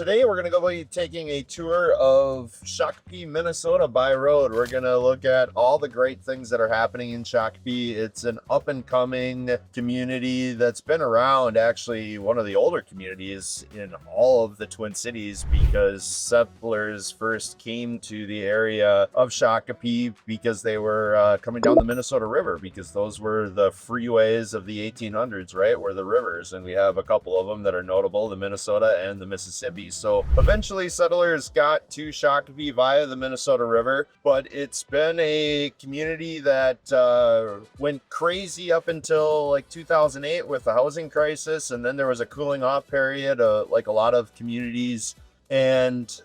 today we're going to be taking a tour of Shakopee, Minnesota by road. We're going to look at all the great things that are happening in Shakopee. It's an up and coming community that's been around, actually one of the older communities in all of the Twin Cities, because settlers first came to the area of Shakopee because they were coming down the Minnesota River, because those were the freeways of the 1800s, right? Were the rivers, and we have a couple of them that are notable, the Minnesota and the Mississippi. So eventually settlers got to Shakopee via the Minnesota River, but it's been a community that went crazy up until like 2008 with the housing crisis, and then there was a cooling off period, like a lot of communities, and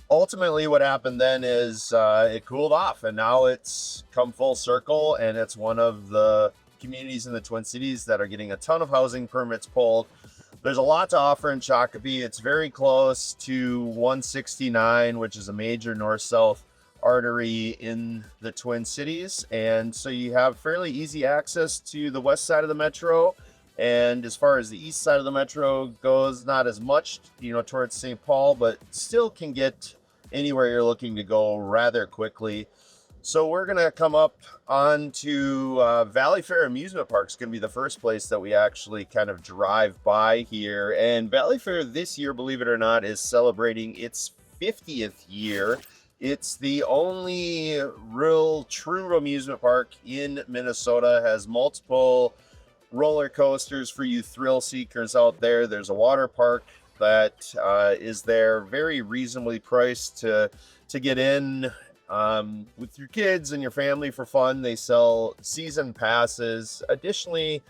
ultimately what happened then is it cooled off, and now it's come full circle, and it's one of the communities in the Twin Cities that are getting a ton of housing permits pulled. There's a lot to offer in Shakopee. It's very close to 169, which is a major north-south artery in the Twin Cities, and so you have fairly easy access to the west side of the metro. And as far as the east side of the metro goes, not as much, towards St. Paul, but still can get anywhere you're looking to go rather quickly. So we're going to come up onto Valleyfair Amusement Park. It's going to be the first place that we actually kind of drive by here. And Valleyfair this year, believe it or not, is celebrating its 50th year. It's the only real true amusement park in Minnesota. Has multiple roller coasters for you thrill seekers out there. There's a water park that is there, very reasonably priced to get in with your kids and your family for fun. They sell season passes. Additionally,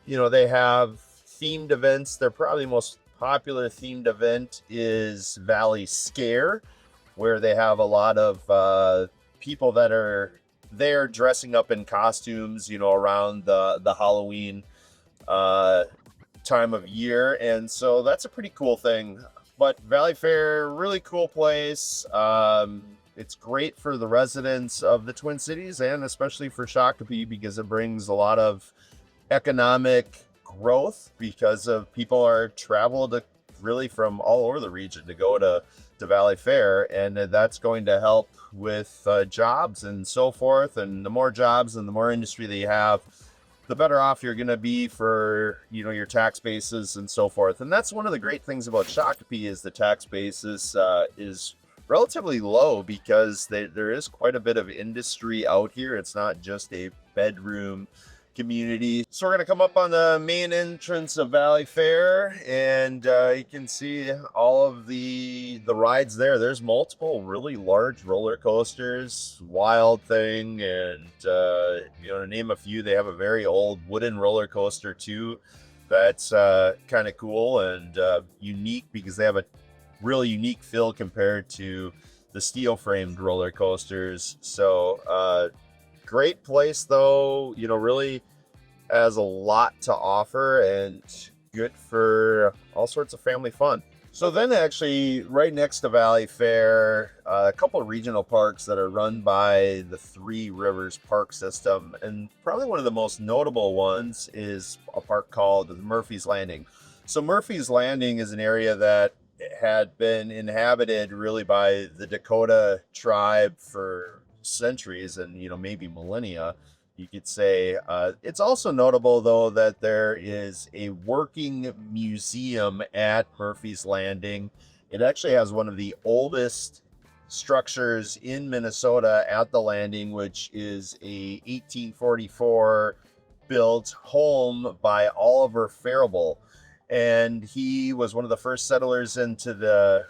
they have themed events. Their probably most popular themed event is Valley Scare, where they have a lot of people that are there dressing up in costumes, around the Halloween time of year. And so that's a pretty cool thing. But Valleyfair, really cool place. It's great for the residents of the Twin Cities, and especially for Shakopee, because it brings a lot of economic growth, because of people are traveled really from all over the region to go to Valleyfair, and that's going to help with jobs and so forth. And the more jobs and the more industry that you have, the better off you're going to be for your tax bases and so forth. And that's one of the great things about Shakopee, is the tax basis is relatively low, because there is quite a bit of industry out here. It's not just a bedroom community. So we're going to come up on the main entrance of Valleyfair, and you can see all of the rides there. There's multiple really large roller coasters, Wild Thing, and to name a few. They have a very old wooden roller coaster too that's kind of cool and unique, because they have a really unique feel compared to the steel framed roller coasters. So great place though, really has a lot to offer and good for all sorts of family fun. So then actually right next to Valleyfair, a couple of regional parks that are run by the Three Rivers Park System, and probably one of the most notable ones is a park called Murphy's Landing. So Murphy's Landing is an area that had been inhabited really by the Dakota tribe for centuries, and maybe millennia, you could say. It's also notable though that there is a working museum at Murphy's Landing. It actually has one of the oldest structures in Minnesota at the landing, which is a 1844 built home by Oliver Faribault. And he was one of the first settlers into the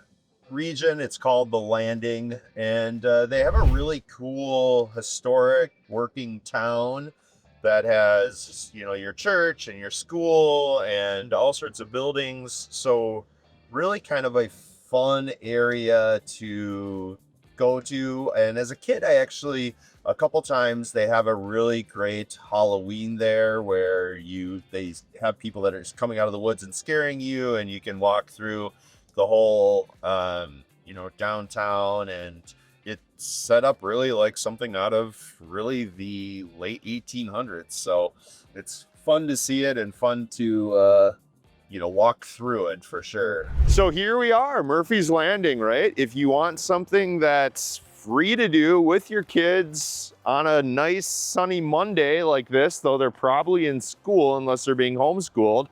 region. It's called The Landing, and they have a really cool historic working town that has, your church and your school and all sorts of buildings. So really kind of a fun area to go to. And as a kid, a couple times they have a really great Halloween there, where they have people that are just coming out of the woods and scaring you, and you can walk through the whole downtown, and it's set up really like something out of really the late 1800s. So it's fun to see it and fun to walk through it for sure. So here we are, Murphy's Landing, right? If you want something that's free to do with your kids on a nice sunny Monday like this, though they're probably in school unless they're being homeschooled,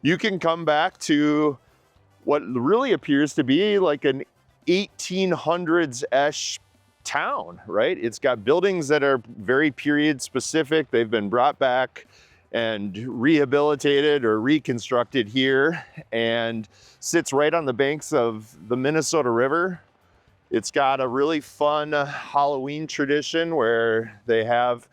you can come back to what really appears to be like an 1800s-ish town, right? It's got buildings that are very period specific. They've been brought back and rehabilitated or reconstructed here, and sits right on the banks of the Minnesota River. It's got a really fun Halloween tradition where they have,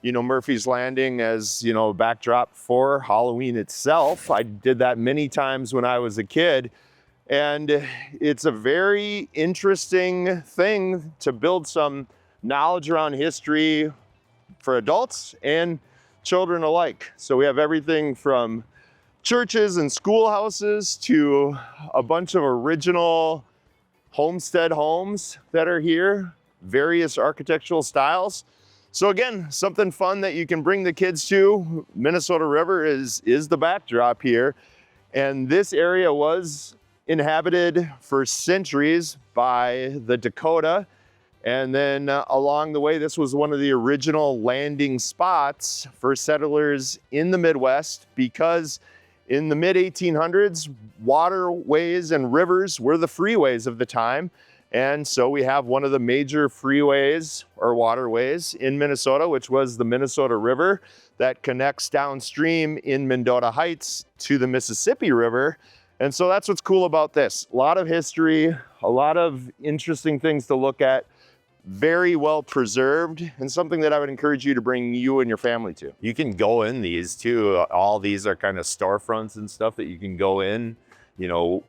Murphy's Landing as, a backdrop for Halloween itself. I did that many times when I was a kid. And it's a very interesting thing to build some knowledge around history for adults and children alike. So we have everything from churches and schoolhouses to a bunch of original homestead homes that are here, various architectural styles. So again, something fun that you can bring the kids to. Minnesota River is the backdrop here. And this area was inhabited for centuries by the Dakota. And then along the way, this was one of the original landing spots for settlers in the Midwest, because in the mid-1800s, waterways and rivers were the freeways of the time. And so we have one of the major freeways or waterways in Minnesota, which was the Minnesota River that connects downstream in Mendota Heights to the Mississippi River. And so that's what's cool about this. A lot of history, a lot of interesting things to look at, very well preserved, and something that I would encourage you to bring you and your family to. You can go in these too. All these are kind of storefronts and stuff that you can go in,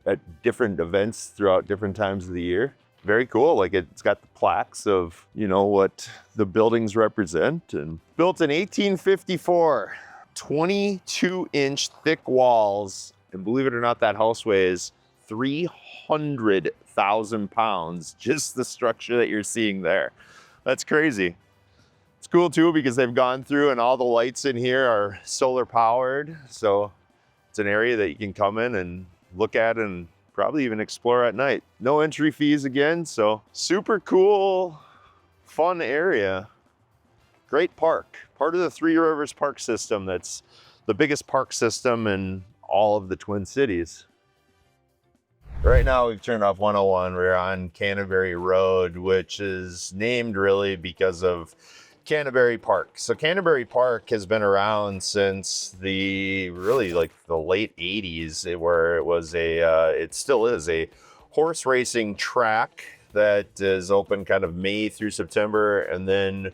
at different events throughout different times of the year. Very cool. Like it's got the plaques of, what the buildings represent. And built in 1854, 22-inch thick walls. And believe it or not, that house weighs 300,000 pounds, just the structure that you're seeing there. That's crazy. It's cool too, because they've gone through and all the lights in here are solar powered. So it's an area that you can come in and look at and probably even explore at night. No entry fees again, so super cool, fun area. Great park, part of the Three Rivers Park system. That's the biggest park system in all of the Twin Cities. Right now we've turned off 101. We're on Canterbury Road, which is named really because of Canterbury Park. So Canterbury Park has been around since the late 80s, where it was it still is a horse racing track that is open kind of May through September. And then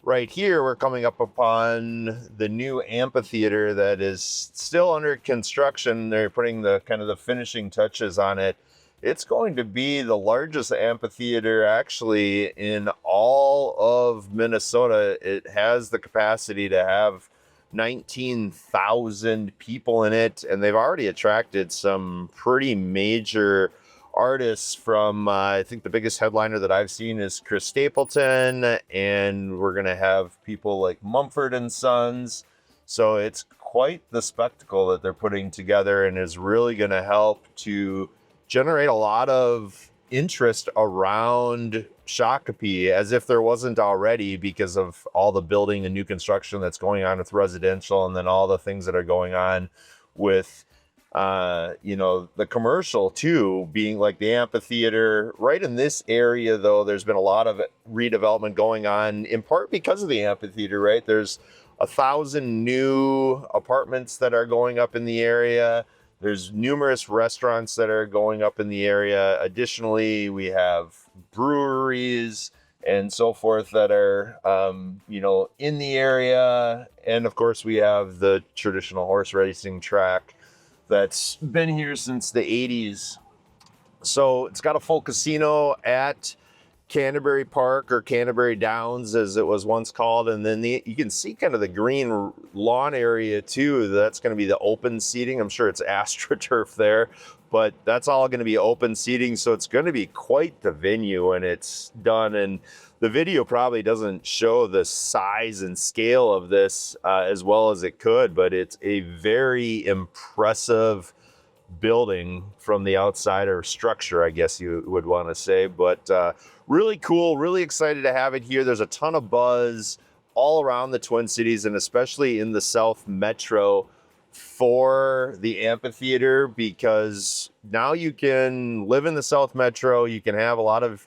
right here, we're coming up upon the new amphitheater that is still under construction. They're putting the finishing touches on it. It's going to be the largest amphitheater actually in all of Minnesota. It has the capacity to have 19,000 people in it, and they've already attracted some pretty major artists from, I think the biggest headliner that I've seen is Chris Stapleton, and we're going to have people like Mumford and Sons. So it's quite the spectacle that they're putting together, and is really going to help to generate a lot of interest around Shakopee, as if there wasn't already, because of all the building and new construction that's going on with residential, and then all the things that are going on with the commercial too, being like the amphitheater. Right in this area though, there's been a lot of redevelopment going on, in part because of the amphitheater, right? There's 1,000 new apartments that are going up in the area. There's numerous restaurants that are going up in the area. Additionally, we have breweries and so forth that are, in the area. And of course, we have the traditional horse racing track that's been here since the 80s. So it's got a full casino at Canterbury Park, or Canterbury Downs as it was once called. And then you can see kind of the green lawn area too. That's going to be the open seating. I'm sure it's AstroTurf there, but that's all going to be open seating. So it's going to be quite the venue when it's done. And the video probably doesn't show the size and scale of this as well as it could, but it's a very impressive building from the outside, or structure, I guess you would want to say. But really cool, really excited to have it here. There's a ton of buzz all around the Twin Cities, and especially in the South Metro for the amphitheater, because now you can live in the South Metro. You can have a lot of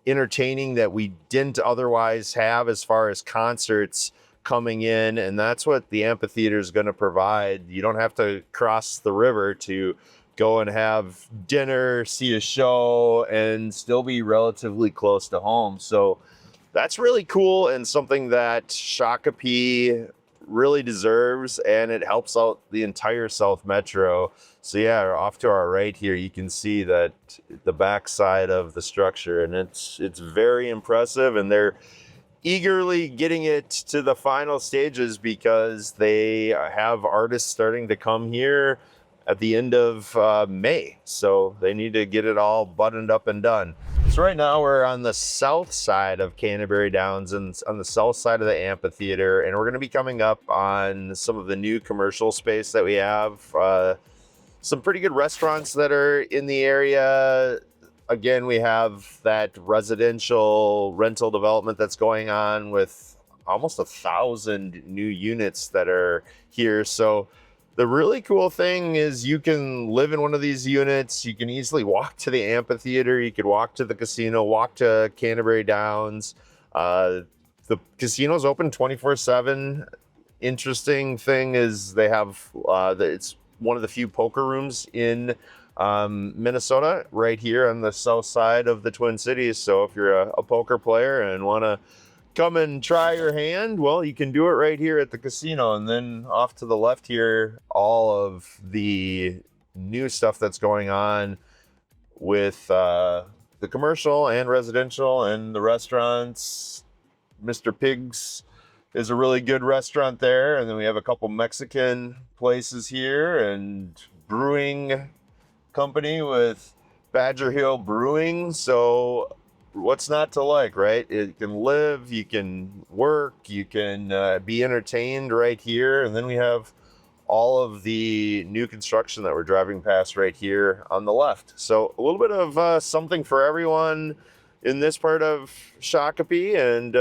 entertaining that we didn't otherwise have as far as concerts coming in, and that's what the amphitheater is going to provide. You don't have to cross the river to go and have dinner, see a show, and still be relatively close to home. So that's really cool, and something that Shakopee really deserves, and it helps out the entire South Metro. So yeah, off to our right here, you can see that the backside of the structure, and it's very impressive, and they're eagerly getting it to the final stages because they have artists starting to come here at the end of May. So they need to get it all buttoned up and done. So right now we're on the south side of Canterbury Downs and on the south side of the amphitheater, and we're going to be coming up on some of the new commercial space that we have. Some pretty good restaurants that are in the area. Again, we have that residential rental development that's going on with almost 1,000 new units that are here. So the really cool thing is you can live in one of these units. You can easily walk to the amphitheater. You could walk to the casino, walk to Canterbury Downs. The casino's open 24/7. Interesting thing is they have, it's one of the few poker rooms in Minnesota, right here on the south side of the Twin Cities. So if you're a poker player and want to come and try your hand, well, you can do it right here at the casino. And then off to the left here, all of the new stuff that's going on with the commercial and residential and the restaurants. Mr. Pig's is a really good restaurant there. And then we have a couple Mexican places here, and brewing company with Badger Hill Brewing. So what's not to like, right? You can live, you can work, you can be entertained right here. And then we have all of the new construction that we're driving past right here on the left. So a little bit of something for everyone in this part of Shakopee. And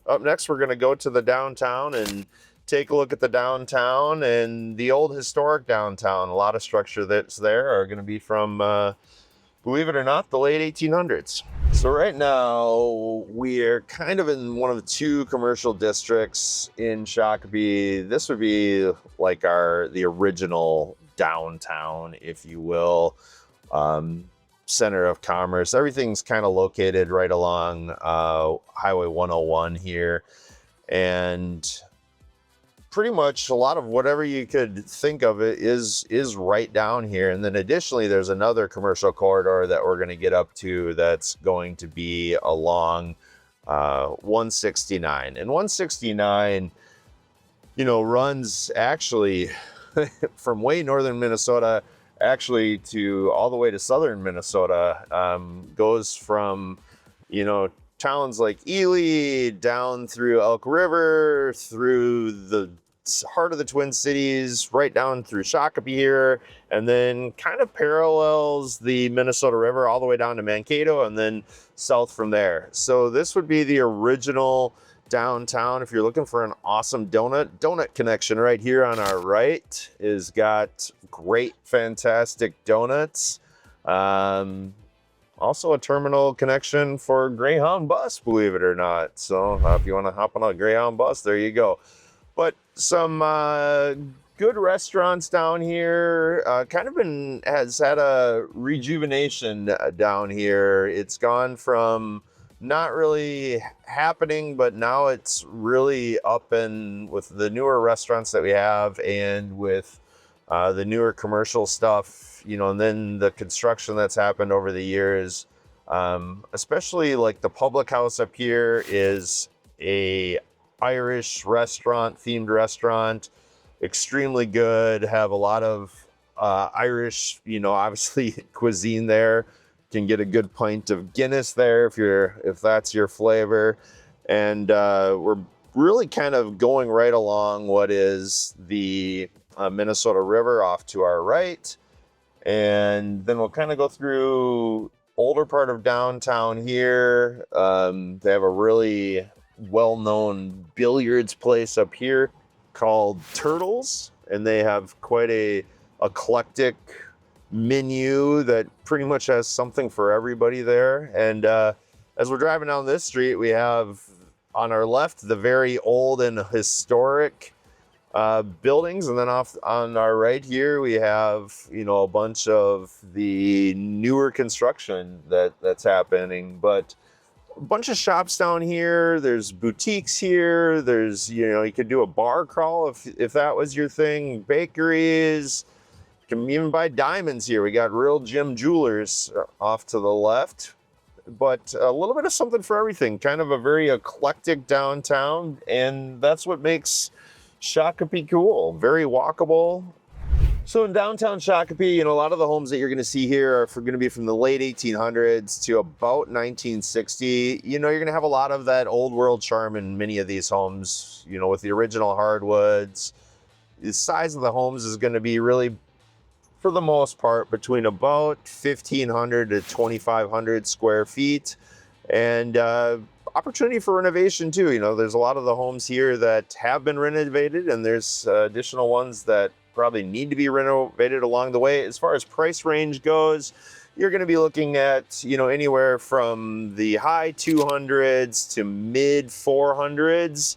up next, we're going to go to the downtown and take a look at the downtown and the old historic downtown. A lot of structure that's there are going to be from, believe it or not, the late 1800s. So right now we're kind of in one of the two commercial districts in Shakopee. This would be like the original downtown, if you will, center of commerce. Everything's kind of located right along Highway 101 here, and pretty much a lot of whatever you could think of it is right down here. And then additionally, there's another commercial corridor that we're going to get up to that's going to be along 169. And 169, runs actually from way northern Minnesota actually to all the way to southern Minnesota. Goes from, towns like Ely down through Elk River, through the heart of the Twin Cities, right down through Shakopee here, and then kind of parallels the Minnesota River all the way down to Mankato, and then south from there. So this would be the original downtown. If you're looking for an awesome donut connection right here on our right is got great, fantastic donuts. Also a terminal connection for Greyhound bus, believe it or not. So if you want to hop on a Greyhound bus, there you go. But some good restaurants down here. Has had a rejuvenation down here. It's gone from not really happening, but now it's really up, and with the newer restaurants that we have and with the newer commercial stuff, and then the construction that's happened over the years, especially like the public house up here is a Irish restaurant, themed restaurant, extremely good, have a lot of Irish, obviously cuisine there. Can get a good pint of Guinness there if that's your flavor. And we're really kind of going right along what is the Minnesota River off to our right. And then we'll kind of go through older part of downtown here. They have a really well-known billiards place up here called Turtles, and they have quite a eclectic menu that pretty much has something for everybody there. And as we're driving down this street, we have on our left the very old and historic buildings, and then off on our right here we have a bunch of the newer construction that's happening. But a bunch of shops down here. There's boutiques here. There's you could do a bar crawl if that was your thing. Bakeries. You can even buy diamonds here. We got Real Gem Jewelers off to the left. But a little bit of something for everything. Kind of a very eclectic downtown, and that's what makes Shakopee cool. Very walkable. So in downtown Shakopee, a lot of the homes that you're going to see here are going to be from the late 1800s to about 1960. You're going to have a lot of that old world charm in many of these homes, with the original hardwoods. The size of the homes is going to be really, for the most part, between about 1,500 to 2,500 square feet. And opportunity for renovation too. There's a lot of the homes here that have been renovated, and there's additional ones that probably need to be renovated along the way. As far as price range goes, you're going to be looking at, anywhere from the high 200s to mid 400s.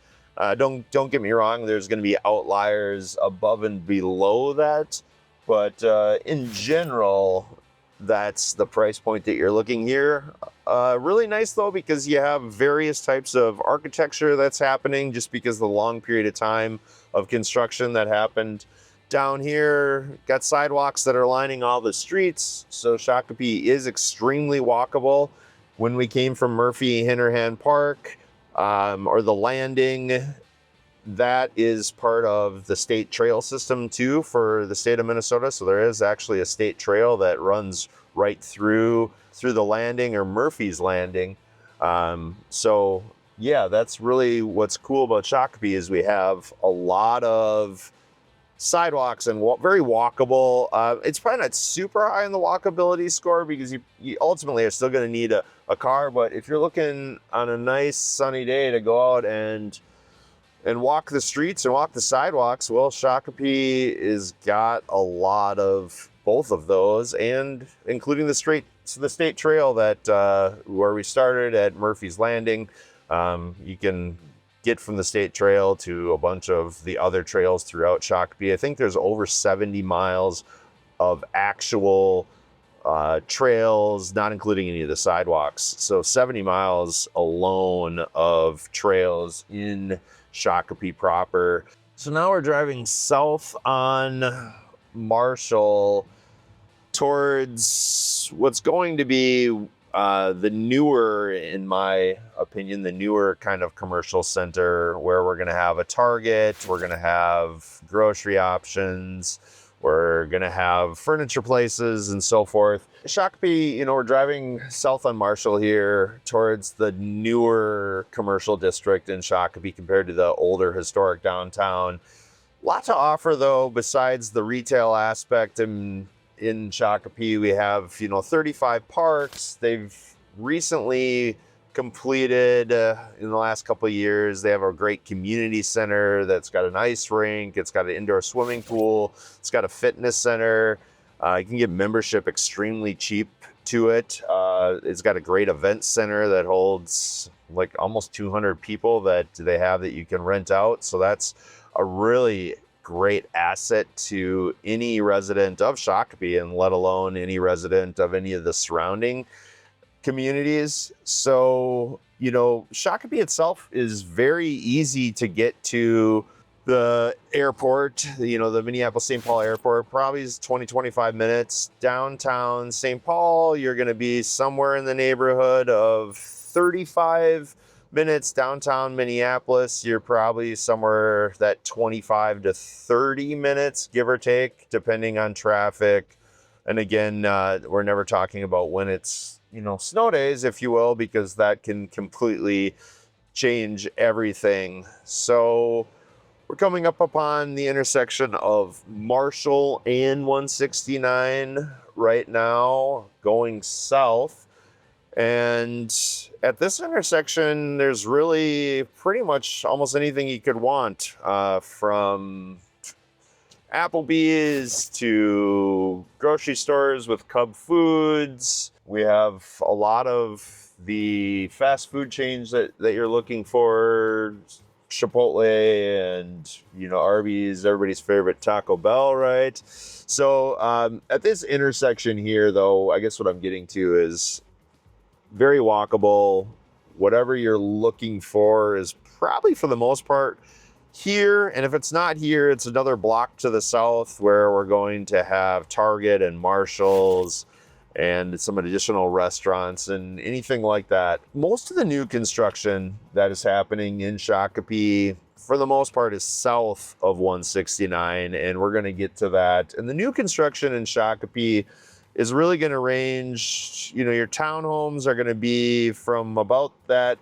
Don't get me wrong, there's going to be outliers above and below that. But in general, that's the price point that you're looking here. Really nice though, because you have various types of architecture that's happening just because of the long period of time of construction that happened. Down here, got sidewalks that are lining all the streets. So Shakopee is extremely walkable. When we came from Murphy-Hinterhand Park, or the Landing, that is part of the state trail system too for the state of Minnesota. So there is actually a state trail that runs right through the Landing or Murphy's Landing. So yeah, that's really what's cool about Shakopee is we have a lot of sidewalks and very walkable. It's probably not super high on the walkability score because you ultimately are still going to need a car. But if you're looking on a nice sunny day to go out and walk the streets and walk the sidewalks, well, Shakopee is got a lot of both of those, and including the state trail that where we started at Murphy's Landing. You can get from the state trail to a bunch of the other trails throughout Shakopee. I think there's over 70 miles of actual trails, not including any of the sidewalks. So 70 miles alone of trails in Shakopee proper. So now we're driving south on Marshall towards what's going to be the newer, in my opinion, the newer kind of commercial center where we're going to have a Target, we're going to have grocery options, we're going to have furniture places and so forth. Shakopee, we're driving south on Marshall here towards the newer commercial district in Shakopee compared to the older historic downtown. Lot to offer though, besides the retail aspect. In Shakopee, we have, 35 parks. They've recently completed, in the last couple of years, they have a great community center that's got an ice rink. It's got an indoor swimming pool. It's got a fitness center. You can get membership extremely cheap to it. It's got a great event center that holds like almost 200 people that they have that you can rent out. So that's a really great asset to any resident of Shakopee, and let alone any resident of any of the surrounding communities. So, Shakopee itself is very easy to get to. The airport, the Minneapolis St. Paul airport, probably is 20-25 minutes. Downtown St. Paul, you're going to be somewhere in the neighborhood of 35 minutes. Downtown Minneapolis, you're probably somewhere that 25 to 30 minutes, give or take, depending on traffic. And again, we're never talking about when it's, snow days, if you will, because that can completely change everything. So we're coming up upon the intersection of Marshall and 169 right now, going south. And at this intersection, there's really pretty much almost anything you could want, from Applebee's to grocery stores with Cub Foods. We have a lot of the fast food chains that you're looking for. Chipotle and, Arby's, everybody's favorite Taco Bell, right? So at this intersection here, though, I guess what I'm getting to is very walkable. Whatever you're looking for is probably for the most part here. And if it's not here, it's another block to the south where we're going to have Target and Marshall's and some additional restaurants and anything like that. Most of the new construction that is happening in Shakopee, for the most part, is south of 169, and we're going to get to that. And the new construction in Shakopee is really going to range, your townhomes are going to be from about that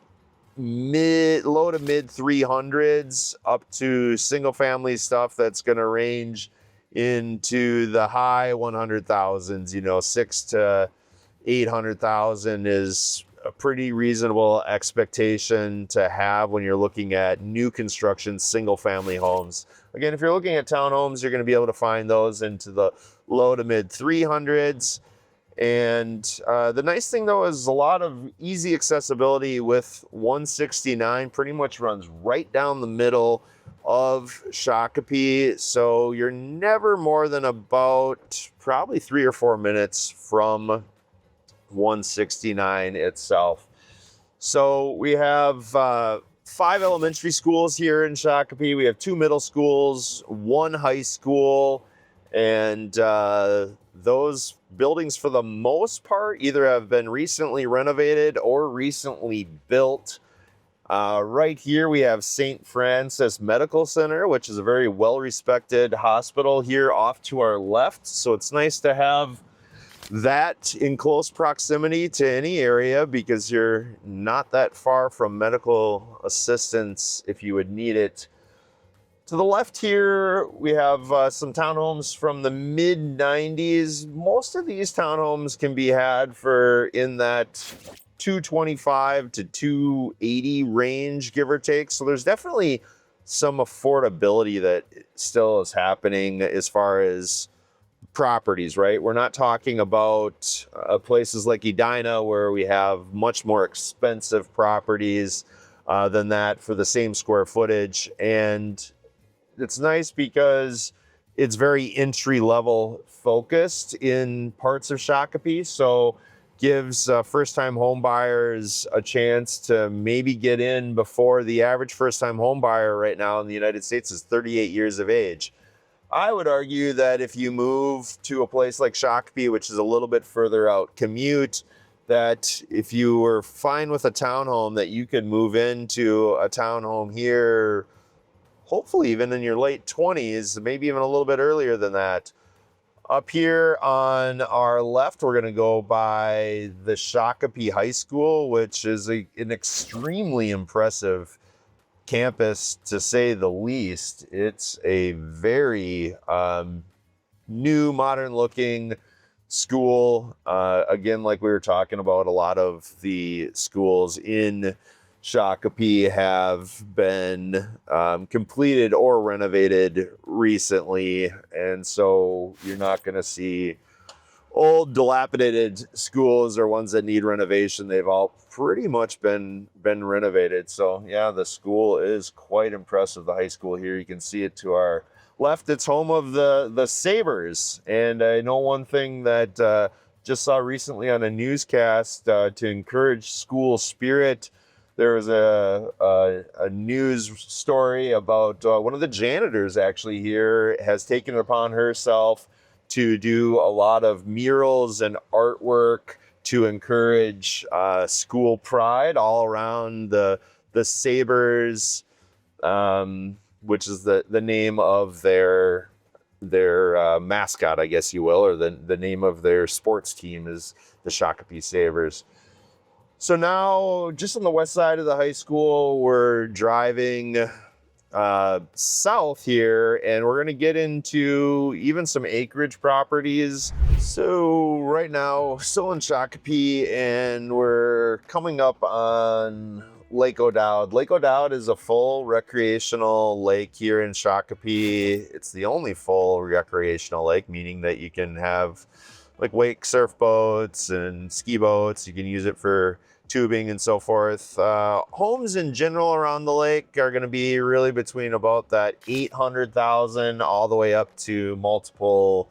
low to mid 300s up to single family stuff that's going to range into the high 100,000s. 6 to 800,000 is a pretty reasonable expectation to have when you're looking at new construction single family homes. Again, if you're looking at townhomes, you're going to be able to find those into the low to mid 300s. And the nice thing, though, is a lot of easy accessibility with 169. Pretty much runs right down the middle of Shakopee, so you're never more than about probably 3 or 4 minutes from 169 itself. So we have 5 elementary schools here in Shakopee. We have 2 middle schools, 1 high school, and those buildings, for the most part, either have been recently renovated or recently built. Right here we have St. Francis Medical Center, which is a very well-respected hospital here off to our left. So it's nice to have that in close proximity to any area because you're not that far from medical assistance if you would need it. To the left here, we have some townhomes from the mid-90s. Most of these townhomes can be had for in that 225 to 280 range, give or take. So there's definitely some affordability that still is happening as far as properties, right? We're not talking about places like Edina where we have much more expensive properties than that for the same square footage. And it's nice because it's very entry level focused in parts of Shakopee. So gives first-time home buyers a chance to maybe get in before the average first-time home buyer right now in the United States is 38 years of age. I would argue that if you move to a place like Shakopee, which is a little bit further out commute, that if you were fine with a townhome, that you could move into a townhome here, hopefully even in your late 20s, maybe even a little bit earlier than that. Up here on our left, we're going to go by the Shakopee High School, which is an extremely impressive campus, to say the least. It's a very new, modern-looking school. Again, like we were talking about, a lot of the schools in Shakopee have been completed or renovated recently, and so you're not going to see old dilapidated schools or ones that need renovation. They've all pretty much been renovated. So yeah, the school is quite impressive. The high school here, you can see it to our left. It's home of the Sabres, and I know one thing that just saw recently on a newscast to encourage school spirit. There was a news story about one of the janitors actually here has taken it upon herself to do a lot of murals and artwork to encourage school pride all around the the Sabres, which is the name of their mascot, I guess you will, or the name of their sports team is the Shakopee Sabres. So now, just on the west side of the high school, we're driving south here, and we're going to get into even some acreage properties. So right now, still in Shakopee, and we're coming up on Lake O'Dowd. Lake O'Dowd is a full recreational lake here in Shakopee. It's the only full recreational lake, meaning that you can have like wake surf boats and ski boats. You can use it for tubing and so forth. Homes in general around the lake are going to be really between about that 800,000 all the way up to multiple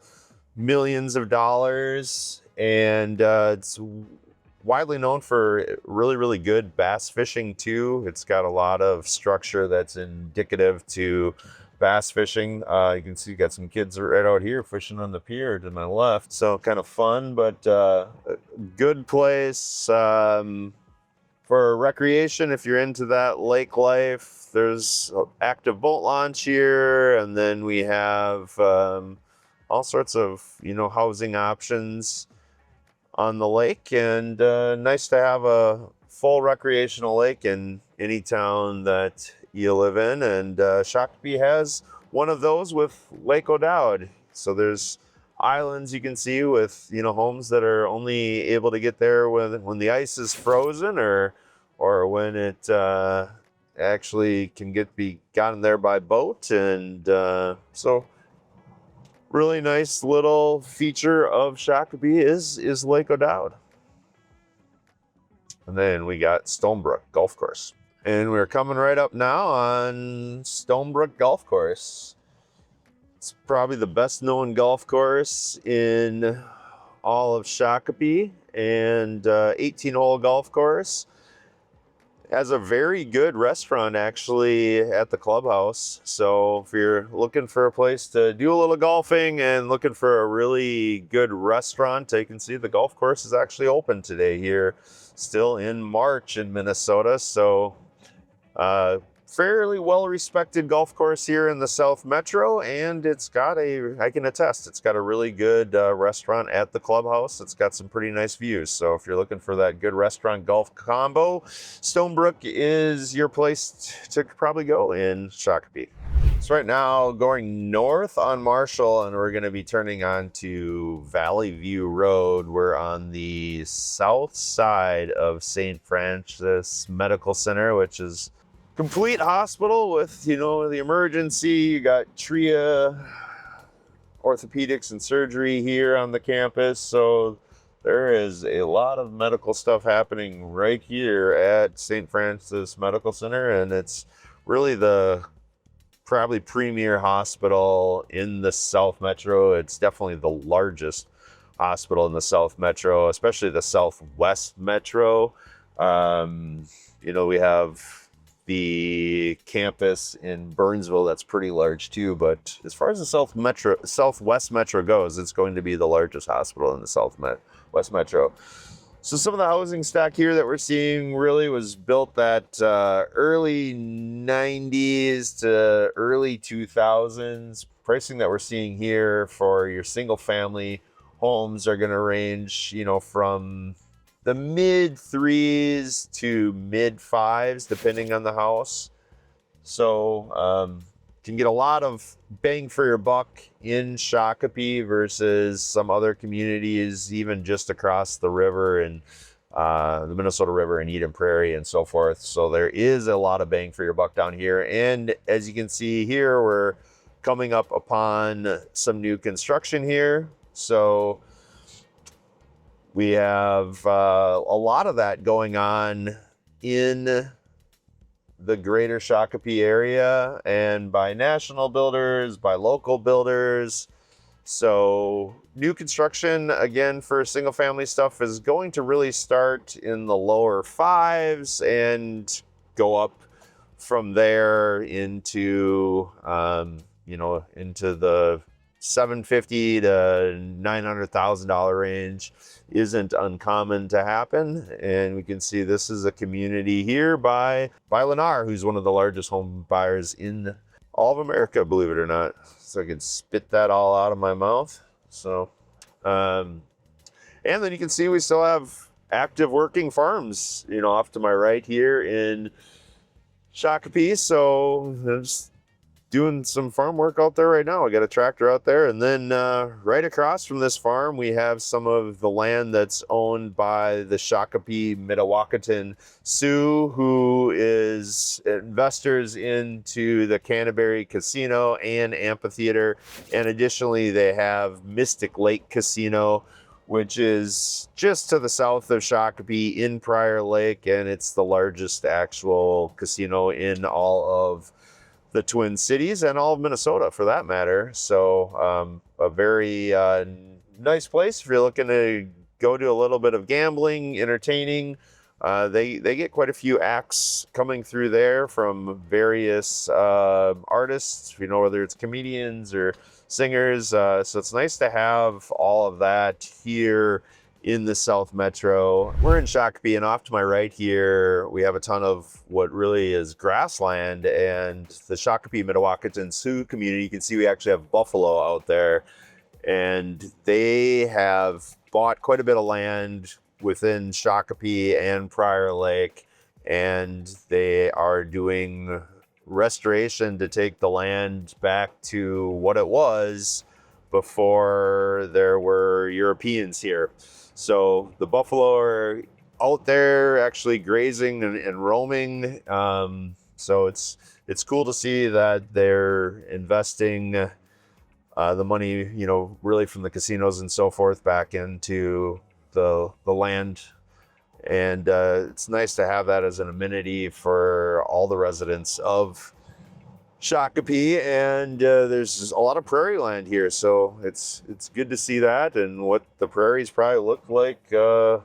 millions of dollars. And it's widely known for really good bass fishing too. It's got a lot of structure that's indicative to bass fishing. You can see you got some kids right out here fishing on the pier to my left. So kind of fun, but a good place for recreation if you're into that lake life. There's active boat launch here, and then we have all sorts of housing options on the lake, and nice to have a full recreational lake in any town that you live in, and Shakopee has one of those with Lake O'Dowd. So there's islands you can see with homes that are only able to get there when the ice is frozen, or when it actually can be gotten there by boat. And so really nice little feature of Shakopee is Lake O'Dowd. And then we got Stonebrooke Golf Course. And we're coming right up now on Stonebrooke Golf Course. It's probably the best known golf course in all of Shakopee, and 18-hole golf course. Has a very good restaurant actually at the clubhouse. So if you're looking for a place to do a little golfing and looking for a really good restaurant, you can see the golf course is actually open today here, still in March in Minnesota. So fairly well-respected golf course here in the South Metro, and it's got I can attest, it's got a really good restaurant at the clubhouse. It's got some pretty nice views. So if you're looking for that good restaurant golf combo, Stonebrooke is your place to probably go in Shakopee. So right now, going north on Marshall, and we're going to be turning onto Valley View Road. We're on the south side of St. Francis Medical Center, which is complete hospital with, the emergency. You got TRIA orthopedics and surgery here on the campus. So there is a lot of medical stuff happening right here at St. Francis Medical Center. And it's really the probably premier hospital in the South Metro. It's definitely the largest hospital in the South Metro, especially the Southwest Metro. We have the campus in Burnsville that's pretty large too, but as far as the Southwest Metro goes, it's going to be the largest hospital in the Southwest Metro. So some of the housing stock here that we're seeing really was built that early 90s to early 2000s. Pricing that we're seeing here for your single family homes are going to range, from the mid 3s to mid 5s, depending on the house. So can get a lot of bang for your buck in Shakopee versus some other communities, even just across the river and the Minnesota River and Eden Prairie and so forth. So there is a lot of bang for your buck down here. And as you can see here, we're coming up upon some new construction here. So we have a lot of that going on in the greater Shakopee area, and by national builders, by local builders. So new construction, again, for single family stuff is going to really start in the lower 5s and go up from there into, into the $750 to $900,000 range isn't uncommon to happen. And we can see this is a community here by Lennar, who's one of the largest home buyers in all of America, believe it or not. So I can spit that all out of my mouth. So, and then you can see we still have active working farms, off to my right here in Shakopee. So there's doing some farm work out there right now. I got a tractor out there, and then right across from this farm we have some of the land that's owned by the Shakopee Mdewakanton Sioux, who is investors into the Canterbury Casino and Amphitheater, and additionally they have Mystic Lake Casino, which is just to the south of Shakopee in Prior Lake, and it's the largest actual casino in all of the Twin Cities and all of Minnesota for that matter. So a very nice place if you're looking to go to a little bit of gambling, entertaining. They get quite a few acts coming through there from various artists, whether it's comedians or singers. So it's nice to have all of that here in the South Metro. We're in Shakopee, and off to my right here, we have a ton of what really is grassland, and the Shakopee Mdewakanton Sioux community. You can see we actually have buffalo out there, and they have bought quite a bit of land within Shakopee and Prior Lake, and they are doing restoration to take the land back to what it was before there were Europeans here. So the buffalo are out there actually grazing and roaming. So it's cool to see that they're investing the money, really from the casinos and so forth back into the land. And it's nice to have that as an amenity for all the residents of Shakopee, and there's a lot of prairie land here, so it's good to see that and what the prairies probably looked like a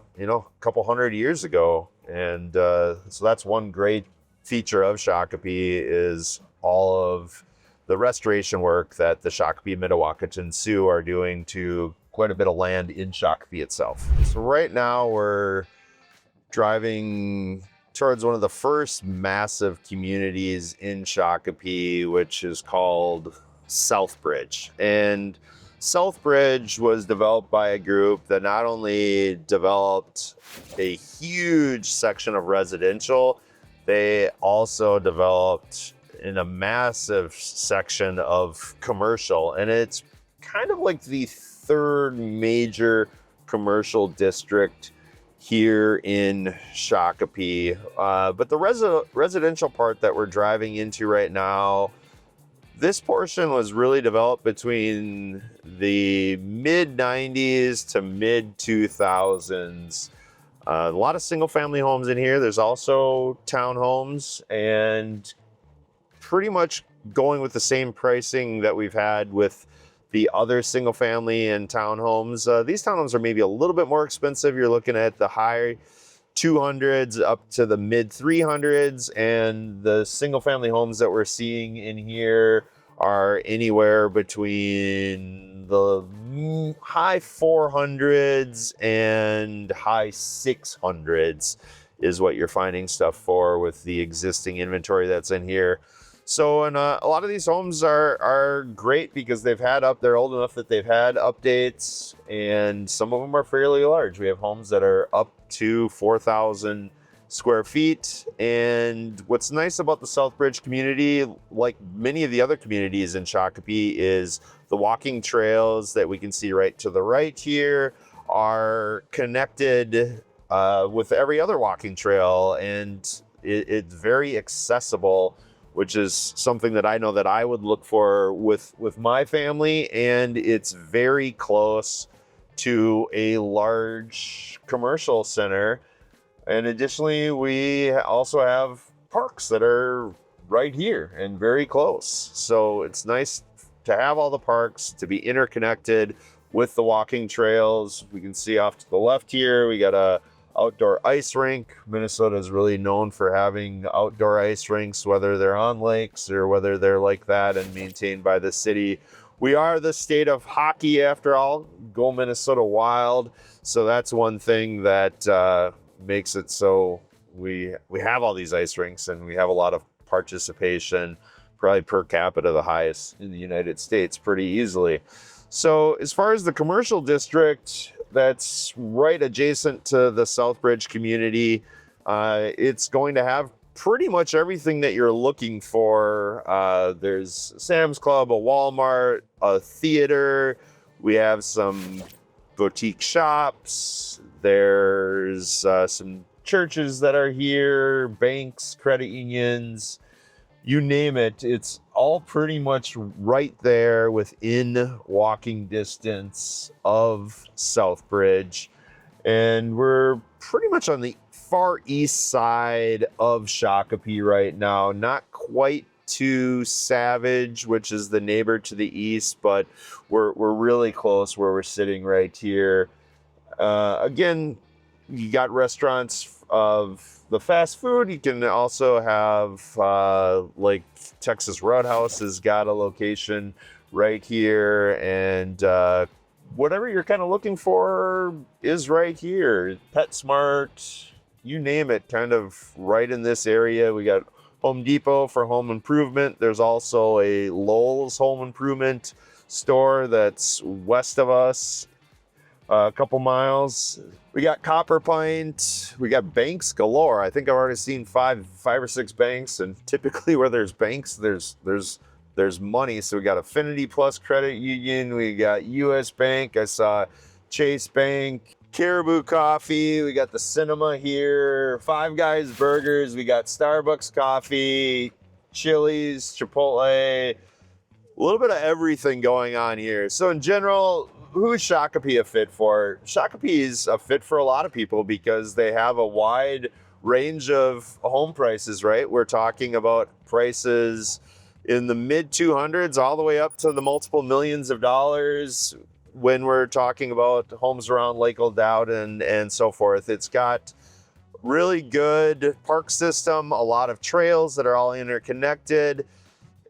couple hundred years ago. And so that's one great feature of Shakopee is all of the restoration work that the Shakopee Mdewakanton Sioux are doing to quite a bit of land in Shakopee itself. So right now we're driving towards one of the first massive communities in Shakopee, which is called Southbridge. And Southbridge was developed by a group that not only developed a huge section of residential, they also developed in a massive section of commercial. And it's kind of like the third major commercial district here in Shakopee. But the residential part that we're driving into right now, this portion was really developed between the mid 90s to mid 2000s. A lot of single family homes in here. There's also townhomes, and pretty much going with the same pricing that we've had with the other single family and townhomes. These townhomes are maybe a little bit more expensive. You're looking at the high 200s up to the mid 300s, and the single family homes that we're seeing in here are anywhere between the high 400s and high 600s is what you're finding stuff for with the existing inventory that's in here. So, and a lot of these homes are great because they're old enough that they've had updates, and some of them are fairly large. We have homes that are up to 4,000 square feet. And what's nice about the Southbridge community, like many of the other communities in Shakopee, is the walking trails that we can see right to the right here are connected with every other walking trail, and it's very accessible, which is something that I know that I would look for with my family. And it's very close to a large commercial center. And additionally, we also have parks that are right here and very close. So it's nice to have all the parks to be interconnected with the walking trails. We can see off to the left here, we got a outdoor ice rink. Minnesota is really known for having outdoor ice rinks, whether they're on lakes or whether they're like that and maintained by the city. We are the state of hockey after all. Go Minnesota Wild. So that's one thing that makes it so we have all these ice rinks and we have a lot of participation, probably per capita the highest in the United States pretty easily. So as far as the commercial district that's right adjacent to the Southbridge community, it's going to have pretty much everything that you're looking for. There's Sam's Club, a Walmart, a theater. We have some boutique shops. There's some churches that are here, banks, credit unions, you name it. It's all pretty much right there within walking distance of Southbridge. And we're pretty much on the far east side of Shakopee right now, not quite to Savage, which is the neighbor to the east, but we're really close where we're sitting right here. Again, you got restaurants of the fast food. You can also have like Texas Roadhouse has got a location right here, and whatever you're kind of looking for is right here. PetSmart, you name it, kind of right in this area. We got Home Depot for home improvement. There's also a Lowe's home improvement store that's west of us, a couple miles. We got Copper Pint. We got banks galore. I think I've already seen five or six banks, and typically where there's banks, there's money. So we got Affinity Plus Credit Union. We got US Bank. I saw Chase Bank. Caribou Coffee. We got the cinema here. Five Guys Burgers. We got Starbucks Coffee, Chili's, Chipotle. A little bit of everything going on here. So in general, who is Shakopee a fit for? Shakopee is a fit for a lot of people because they have a wide range of home prices, right? We're talking about prices in the mid 200s all the way up to the multiple millions of dollars when we're talking about homes around Lake O'Dowd and so forth. It's got really good park system, a lot of trails that are all interconnected.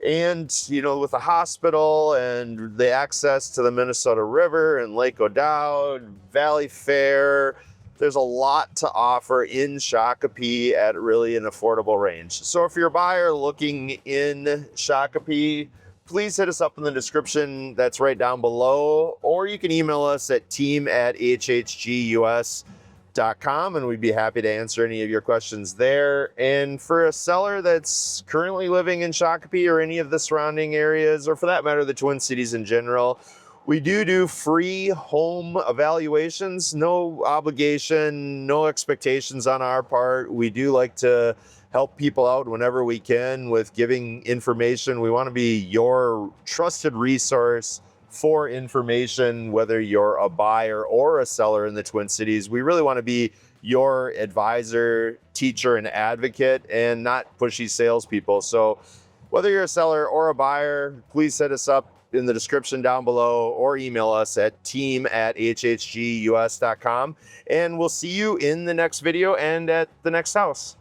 And, you know, with the hospital and the access to the Minnesota River and Lake O'Dowd, Valleyfair, there's a lot to offer in Shakopee at really an affordable range. So if you're a buyer looking in Shakopee, please hit us up in the description that's right down below, or you can email us at team@hhgus.com and we'd be happy to answer any of your questions there. And for a seller that's currently living in Shakopee or any of the surrounding areas, or for that matter, the Twin Cities in general, we do free home evaluations, no obligation, no expectations on our part. We do like to help people out whenever we can with giving information. We want to be your trusted resource for information, whether you're a buyer or a seller in the Twin Cities. We really want to be your advisor, teacher, and advocate, and not pushy salespeople. So whether you're a seller or a buyer, please hit us up in the description down below or email us at team@hhgus.com. And we'll see you in the next video and at the next house.